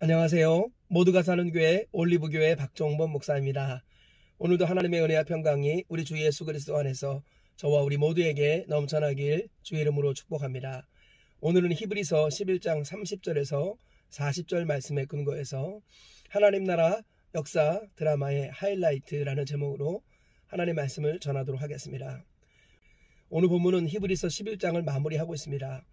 안녕하세요. 모두가 사는 교회 올리브교회 박종범 목사입니다. 오늘도 하나님의 은혜와 평강이 우리 주 예수 그리스도 안에서 저와 우리 모두에게 넘쳐나길 주의 이름으로 축복합니다. 오늘은 히브리서 11장 30절에서 40절 말씀에 근거해서 하나님 나라 역사 드라마의 하이라이트라는 제목으로 하나님의 말씀을 전하도록 하겠습니다. 오늘 본문은 히브리서 11장을 마무리하고 있습니다.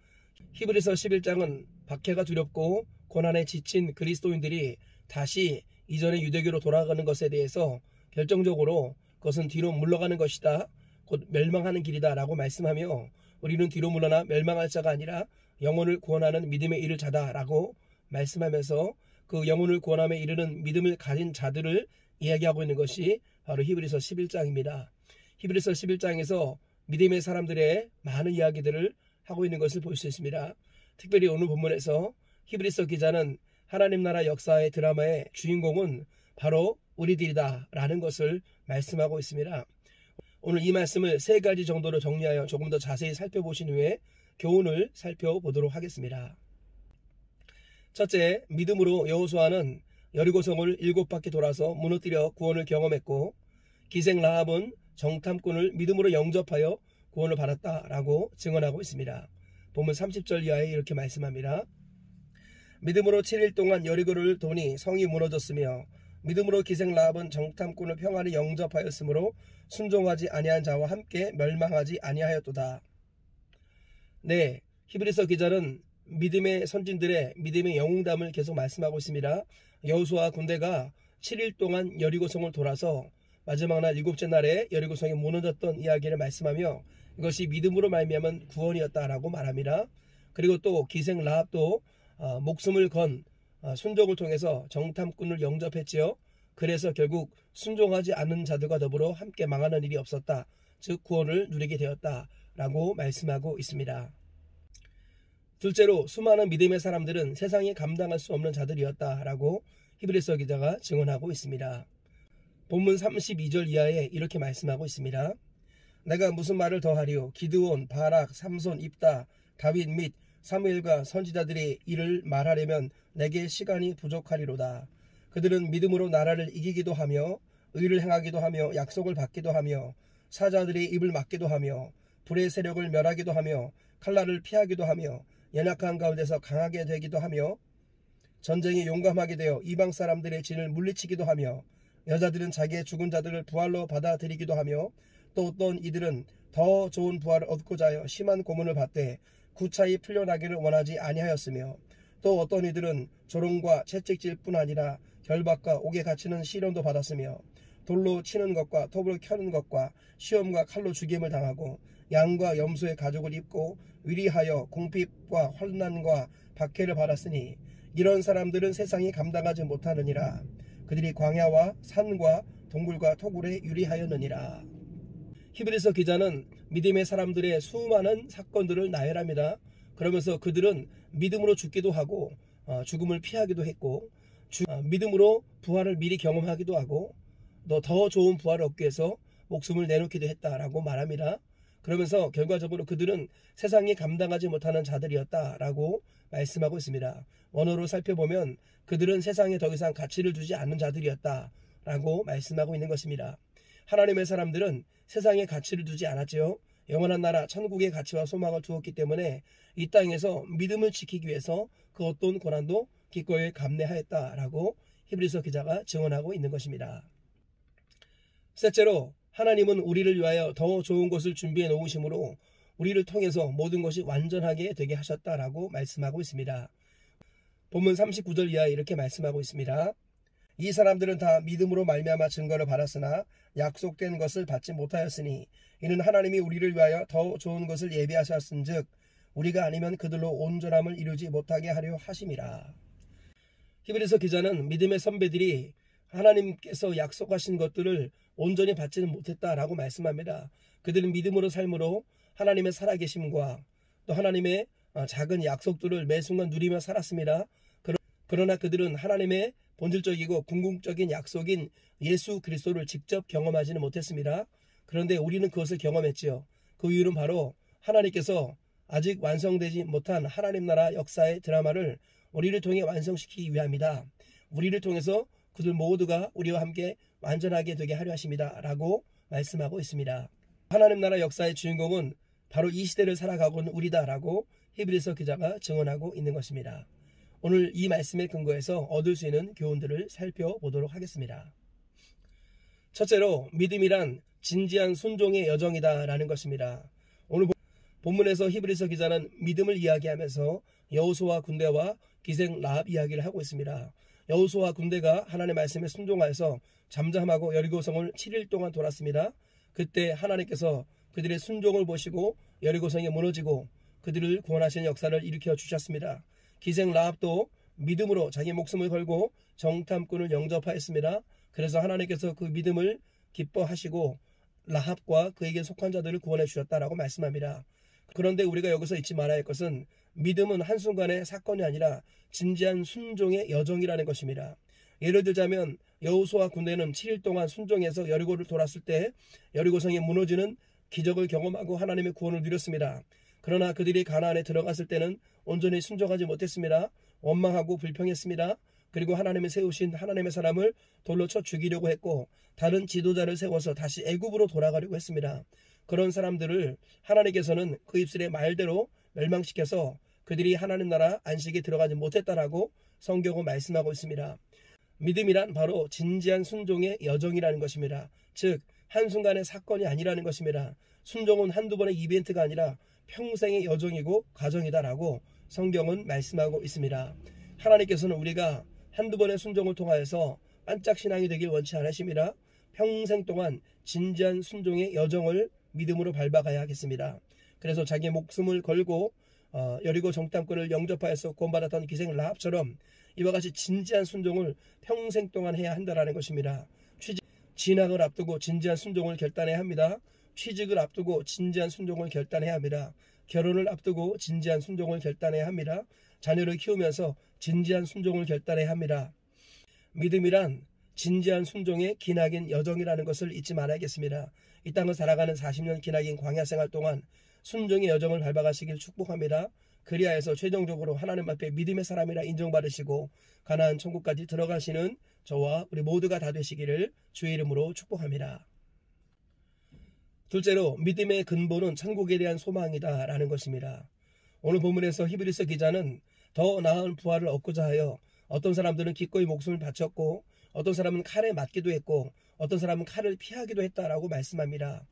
히브리서 11장은 박해가 두렵고 고난에 지친 그리스도인들이 다시 이전의 유대교로 돌아가는 것에 대해서 결정적으로 그것은 뒤로 물러가는 것이다, 곧 멸망하는 길이다 라고 말씀하며, 우리는 뒤로 물러나 멸망할 자가 아니라 영혼을 구원하는 믿음에 이를 자다 라고 말씀하면서 그 영혼을 구원함에 이르는 믿음을 가진 자들을 이야기하고 있는 것이 바로 히브리서 11장입니다. 히브리서 11장에서 믿음의 사람들의 많은 이야기들을 하고 있는 것을 볼 수 있습니다. 특별히 오늘 본문에서 히브리서 기자는 하나님 나라 역사의 드라마의 주인공은 바로 우리들이다 라는 것을 말씀하고 있습니다. 오늘 이 말씀을 세 가지 정도로 정리하여 조금 더 자세히 살펴보신 후에 교훈을 살펴보도록 하겠습니다. 첫째, 믿음으로 여호수아는 여리고성을 7바퀴 돌아서 무너뜨려 구원을 경험했고, 기생 라합은 정탐꾼을 믿음으로 영접하여 구원을 받았다라고 증언하고 있습니다. 본문 30절 이하에 이렇게 말씀합니다. 믿음으로 7일 동안 여리고를 도니 성이 무너졌으며, 믿음으로 기생 라합은 정탐꾼을 평안히 영접하였으므로 순종하지 아니한 자와 함께 멸망하지 아니하였도다. 네, 히브리서 기자는 믿음의 선진들의 믿음의 영웅담을 계속 말씀하고 있습니다. 여호수아 군대가 7일 동안 여리고성을 돌아서 마지막 날 7째 날에 여리고성이 무너졌던 이야기를 말씀하며, 이것이 믿음으로 말미암은 구원이었다라고 말합니다. 그리고 또 기생 라합도 목숨을 건 순종을 통해서 정탐꾼을 영접했지요. 그래서 결국 순종하지 않는 자들과 더불어 함께 망하는 일이 없었다, 즉 구원을 누리게 되었다라고 말씀하고 있습니다. 둘째로, 수많은 믿음의 사람들은 세상이 감당할 수 없는 자들이었다라고 히브리서 기자가 증언하고 있습니다. 본문 32절 이하에 이렇게 말씀하고 있습니다. 내가 무슨 말을 더하리요? 기드온, 바락, 삼손, 입다, 다윗 및 사무엘과 선지자들이 이를 말하려면 내게 시간이 부족하리로다. 그들은 믿음으로 나라를 이기기도 하며 의를 행하기도 하며 약속을 받기도 하며 사자들의 입을 막기도 하며 불의 세력을 멸하기도 하며 칼날을 피하기도 하며 연약한 가운데서 강하게 되기도 하며 전쟁에 용감하게 되어 이방 사람들의 진을 물리치기도 하며 여자들은 자기의 죽은 자들을 부활로 받아들이기도 하며 또 어떤 이들은 더 좋은 부활을 얻고자 하여 심한 고문을 받되 구차히 풀려나기를 원하지 아니하였으며 또 어떤 이들은 조롱과 채찍질 뿐 아니라 결박과 옥에 갇히는 시련도 받았으며 돌로 치는 것과 톱을 켜는 것과 시험과 칼로 죽임을 당하고 양과 염소의 가죽을 입고 위리하여 궁핍과 환난과 박해를 받았으니 이런 사람들은 세상이 감당하지 못하느니라. 그들이 광야와 산과 동굴과 토굴에 유리하였느니라. 히브리서 기자는 믿음의 사람들의 수많은 사건들을 나열합니다. 그러면서 그들은 믿음으로 죽기도 하고 죽음을 피하기도 했고 믿음으로 부활을 미리 경험하기도 하고 또 더 좋은 부활을 얻기 위해서 목숨을 내놓기도 했다라고 말합니다. 그러면서 결과적으로 그들은 세상이 감당하지 못하는 자들이었다라고 말씀하고 있습니다. 원어로 살펴보면 그들은 세상에 더 이상 가치를 두지 않는 자들이었다라고 말씀하고 있는 것입니다. 하나님의 사람들은 세상에 가치를 두지 않았지요. 영원한 나라 천국의 가치와 소망을 두었기 때문에 이 땅에서 믿음을 지키기 위해서 그 어떤 고난도 기꺼이 감내하였다라고 히브리서 기자가 증언하고 있는 것입니다. 셋째로, 하나님은 우리를 위하여 더 좋은 것을 준비해 놓으심으로 우리를 통해서 모든 것이 완전하게 되게 하셨다라고 말씀하고 있습니다. 본문 39절 이하에 이렇게 말씀하고 있습니다. 이 사람들은 다 믿음으로 말미암아 증거를 받았으나 약속된 것을 받지 못하였으니 이는 하나님이 우리를 위하여 더 좋은 것을 예비하셨은즉 우리가 아니면 그들로 온전함을 이루지 못하게 하려 하심이라. 히브리서 기자는 믿음의 선배들이 하나님께서 약속하신 것들을 온전히 받지는 못했다라고 말씀합니다. 그들은 믿음으로 삶으로 하나님의 살아계심과 또 하나님의 작은 약속들을 매 순간 누리며 살았습니다. 그러나 그들은 하나님의 본질적이고 궁극적인 약속인 예수 그리스도를 직접 경험하지는 못했습니다. 그런데 우리는 그것을 경험했지요. 그 이유는 바로 하나님께서 아직 완성되지 못한 하나님 나라 역사의 드라마를 우리를 통해 완성시키기 위함이다. 우리를 통해서 그들 모두가 우리와 함께 완전하게 되게 하려 하십니다. 라고 말씀하고 있습니다. 하나님 나라 역사의 주인공은 바로 이 시대를 살아가고 있는 우리다라고 히브리서 기자가 증언하고 있는 것입니다. 오늘 이 말씀에 근거해서 얻을 수 있는 교훈들을 살펴보도록 하겠습니다. 첫째로 믿음이란 진지한 순종의 여정이다라는 것입니다. 오늘 본문에서 히브리서 기자는 믿음을 이야기하면서 여호수아 군대와 기생 라합 이야기를 하고 있습니다. 여호수아 군대가 하나님의 말씀에 순종하여서 잠잠하고 여리고성을 7일 동안 돌았습니다. 그때 하나님께서 그들의 순종을 보시고 여리고성이 무너지고 그들을 구원하시는 역사를 일으켜 주셨습니다. 기생 라합도 믿음으로 자기 목숨을 걸고 정탐꾼을 영접하였습니다. 그래서 하나님께서 그 믿음을 기뻐하시고 라합과 그에게 속한 자들을 구원해 주셨다라고 말씀합니다. 그런데 우리가 여기서 잊지 말아야 할 것은 믿음은 한순간의 사건이 아니라 진지한 순종의 여정이라는 것입니다. 예를 들자면 여호수아 군대는 7일 동안 순종해서 여리고를 돌았을 때 여리고성이 무너지는 기적을 경험하고 하나님의 구원을 누렸습니다. 그러나 그들이 가나안에 들어갔을 때는 온전히 순종하지 못했습니다. 원망하고 불평했습니다. 그리고 하나님이 세우신 하나님의 사람을 돌로 쳐 죽이려고 했고 다른 지도자를 세워서 다시 애굽으로 돌아가려고 했습니다. 그런 사람들을 하나님께서는 그 입술의 말대로 멸망시켜서 그들이 하나님 나라 안식에 들어가지 못했다라고 성경은 말씀하고 있습니다. 믿음이란 바로 진지한 순종의 여정이라는 것입니다. 즉 한순간의 사건이 아니라는 것입니다. 순종은 한두 번의 이벤트가 아니라 평생의 여정이고 과정이다라고 성경은 말씀하고 있습니다. 하나님께서는 우리가 한두 번의 순종을 통하여서 반짝 신앙이 되길 원치 않으십니다. 평생 동안 진지한 순종의 여정을 믿음으로 밟아가야 하겠습니다. 그래서 자기 목숨을 걸고 여리고 정탐꾼을 영접하여서 구원받았던 기생 라합처럼 이와 같이 진지한 순종을 평생 동안 해야 한다는 것입니다. 진학을 앞두고 진지한 순종을 결단해야 합니다. 취직을 앞두고 진지한 순종을 결단해야 합니다. 결혼을 앞두고 진지한 순종을 결단해야 합니다. 자녀를 키우면서 진지한 순종을 결단해야 합니다. 믿음이란 진지한 순종의 기나긴 여정이라는 것을 잊지 말아야겠습니다. 이 땅을 살아가는 40년 기나긴 광야 생활 동안 순종의 여정을 밟아가시길 축복합니다. 그리하여서 최종적으로 하나님 앞에 믿음의 사람이라 인정받으시고 가나안 천국까지 들어가시는 저와 우리 모두가 다 되시기를 주의 이름으로 축복합니다. 둘째로 믿음의 근본은 천국에 대한 소망이다라는 것입니다. 오늘 본문에서 히브리서 기자는 더 나은 부활을 얻고자 하여 어떤 사람들은 기꺼이 목숨을 바쳤고 어떤 사람은 칼에 맞기도 했고 어떤 사람은 칼을 피하기도 했다라고 말씀합니다.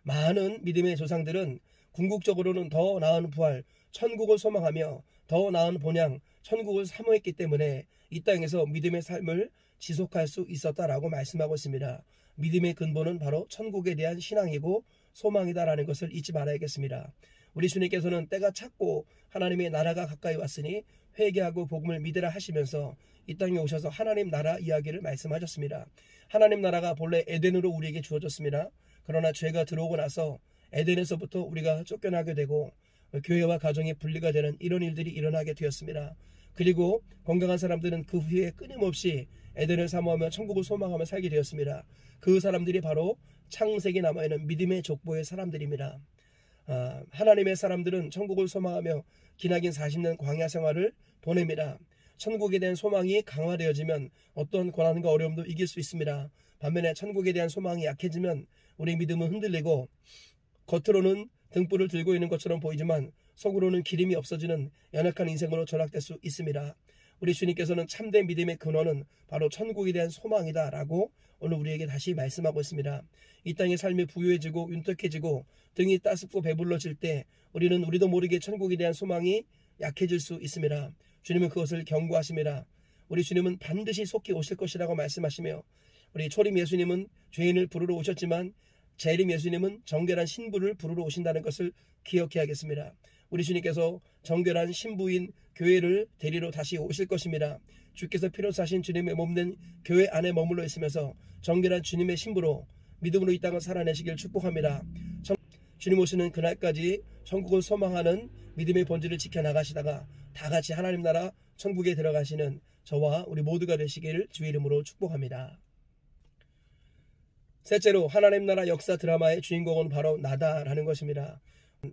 많은 믿음의 조상들은 궁극적으로는 더 나은 부활, 천국을 소망하며 더 나은 본향, 천국을 사모했기 때문에 이 땅에서 믿음의 삶을 지속할 수 있었다라고 말씀하고 있습니다. 믿음의 근본은 바로 천국에 대한 신앙이고 소망이다라는 것을 잊지 말아야겠습니다. 우리 주님께서는 때가 찼고 하나님의 나라가 가까이 왔으니 회개하고 복음을 믿으라 하시면서 이 땅에 오셔서 하나님 나라 이야기를 말씀하셨습니다. 하나님 나라가 본래 에덴으로 우리에게 주어졌습니다. 그러나 죄가 들어오고 나서 에덴에서부터 우리가 쫓겨나게 되고 교회와 가정이 분리가 되는 이런 일들이 일어나게 되었습니다. 그리고 건강한 사람들은 그 후에 끊임없이 에덴을 사모하며 천국을 소망하며 살게 되었습니다. 그 사람들이 바로 창세기에 남아있는 믿음의 족보의 사람들입니다. 하나님의 사람들은 천국을 소망하며 기나긴 40년 광야 생활을 보냅니다. 천국에 대한 소망이 강화되어지면 어떤 고난과 어려움도 이길 수 있습니다. 반면에 천국에 대한 소망이 약해지면 우리 믿음은 흔들리고 겉으로는 등불을 들고 있는 것처럼 보이지만 속으로는 기름이 없어지는 연약한 인생으로 전락될 수 있습니다. 우리 주님께서는 참된 믿음의 근원은 바로 천국에 대한 소망이다 라고 오늘 우리에게 다시 말씀하고 있습니다. 이 땅의 삶이 부유해지고 윤택해지고 등이 따숩고 배불러질 때 우리도 모르게 천국에 대한 소망이 약해질 수 있습니다. 주님은 그것을 경고하십니다. 우리 주님은 반드시 속히 오실 것이라고 말씀하시며 우리 초림 예수님은 죄인을 부르러 오셨지만 재림 예수님은 정결한 신부를 부르러 오신다는 것을 기억해야겠습니다. 우리 주님께서 정결한 신부인 교회를 데리러 다시 오실 것입니다. 주께서 피로 사신 주님의 몸된 교회 안에 머물러 있으면서 정결한 주님의 신부로 믿음으로 이 땅을 살아내시길 축복합니다. 주님 오시는 그날까지 천국을 소망하는 믿음의 본질을 지켜나가시다가 다 같이 하나님 나라 천국에 들어가시는 저와 우리 모두가 되시기를 주의 이름으로 축복합니다. 셋째로 하나님 나라 역사 드라마의 주인공은 바로 나다라는 것입니다.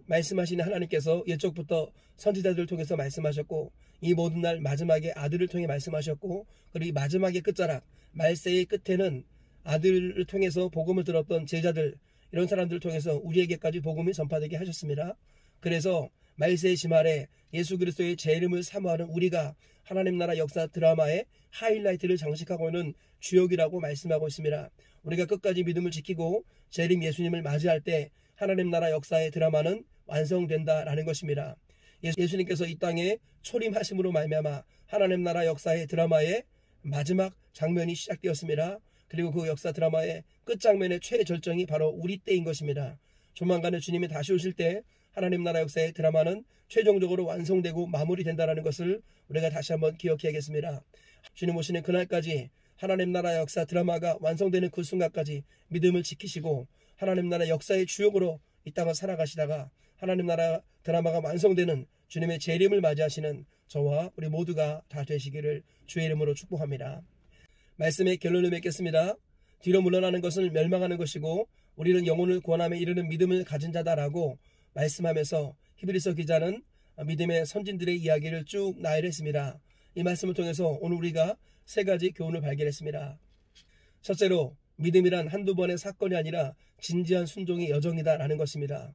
말씀하시는 하나님께서 옛적부터 선지자들을 통해서 말씀하셨고 이 모든 날 마지막에 아들을 통해 말씀하셨고 그리고 이 마지막의 끝자락 말세의 끝에는 아들을 통해서 복음을 들었던 제자들 이런 사람들을 통해서 우리에게까지 복음이 전파되게 하셨습니다. 그래서 말세의 지말에 예수 그리스도의 제 이름을 사모하는 우리가 하나님 나라 역사 드라마의 하이라이트를 장식하고 있는 주역이라고 말씀하고 있습니다. 우리가 끝까지 믿음을 지키고 재림 예수님을 맞이할 때 하나님 나라 역사의 드라마는 완성된다라는 것입니다. 예수님께서 이 땅에 초림하심으로 말미암아 하나님 나라 역사의 드라마의 마지막 장면이 시작되었습니다. 그리고 그 역사 드라마의 끝장면의 최절정이 바로 우리 때인 것입니다. 조만간에 주님이 다시 오실 때 하나님 나라 역사의 드라마는 최종적으로 완성되고 마무리된다는 것을 우리가 다시 한번 기억해야겠습니다. 주님 오시는 그날까지 하나님 나라 역사 드라마가 완성되는 그 순간까지 믿음을 지키시고 하나님 나라 역사의 주역으로 이 땅을 살아가시다가 하나님 나라 드라마가 완성되는 주님의 재림을 맞이하시는 저와 우리 모두가 다 되시기를 주의 이름으로 축복합니다. 말씀의 결론을 맺겠습니다. 뒤로 물러나는 것은 멸망하는 것이고 우리는 영혼을 구원함에 이르는 믿음을 가진 자다라고 말씀하면서 히브리서 기자는 믿음의 선진들의 이야기를 쭉 나열했습니다. 이 말씀을 통해서 오늘 우리가 세 가지 교훈을 발견했습니다. 첫째로 믿음이란 한두 번의 사건이 아니라 진지한 순종의 여정이다라는 것입니다.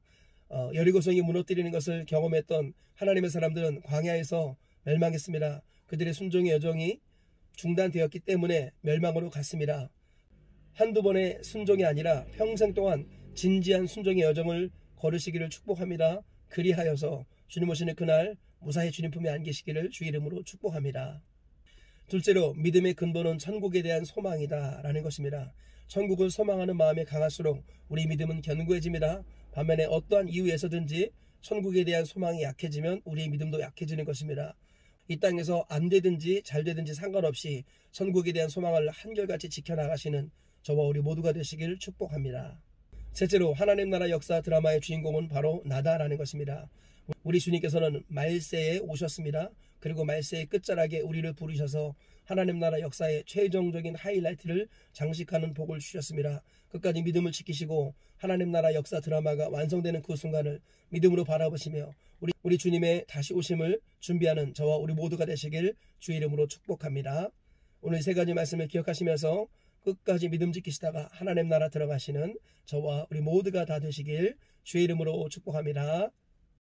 여리고성이 무너뜨리는 것을 경험했던 하나님의 사람들은 광야에서 멸망했습니다. 그들의 순종의 여정이 중단되었기 때문에 멸망으로 갔습니다. 한두 번의 순종이 아니라 평생 동안 진지한 순종의 여정을 걸으시기를 축복합니다. 그리하여서 주님 오시는 그날 무사히 주님 품에 안기시기를 주의 이름으로 축복합니다. 둘째로 믿음의 근본은 천국에 대한 소망이다 라는 것입니다. 천국을 소망하는 마음이 강할수록 우리 믿음은 견고해집니다. 반면에 어떠한 이유에서든지 천국에 대한 소망이 약해지면 우리의 믿음도 약해지는 것입니다. 이 땅에서 안 되든지 잘 되든지 상관없이 천국에 대한 소망을 한결같이 지켜나가시는 저와 우리 모두가 되시길 축복합니다. 셋째로 하나님 나라 역사 드라마의 주인공은 바로 나다라는 것입니다. 우리 주님께서는 말세에 오셨습니다. 그리고 말세의 끝자락에 우리를 부르셔서 하나님 나라 역사의 최종적인 하이라이트를 장식하는 복을 주셨습니다. 끝까지 믿음을 지키시고 하나님 나라 역사 드라마가 완성되는 그 순간을 믿음으로 바라보시며 우리 주님의 다시 오심을 준비하는 저와 우리 모두가 되시길 주의 이름으로 축복합니다. 오늘 세 가지 말씀을 기억하시면서 끝까지 믿음 지키시다가 하나님 나라 들어가시는 저와 우리 모두가 다 되시길 주의 이름으로 축복합니다.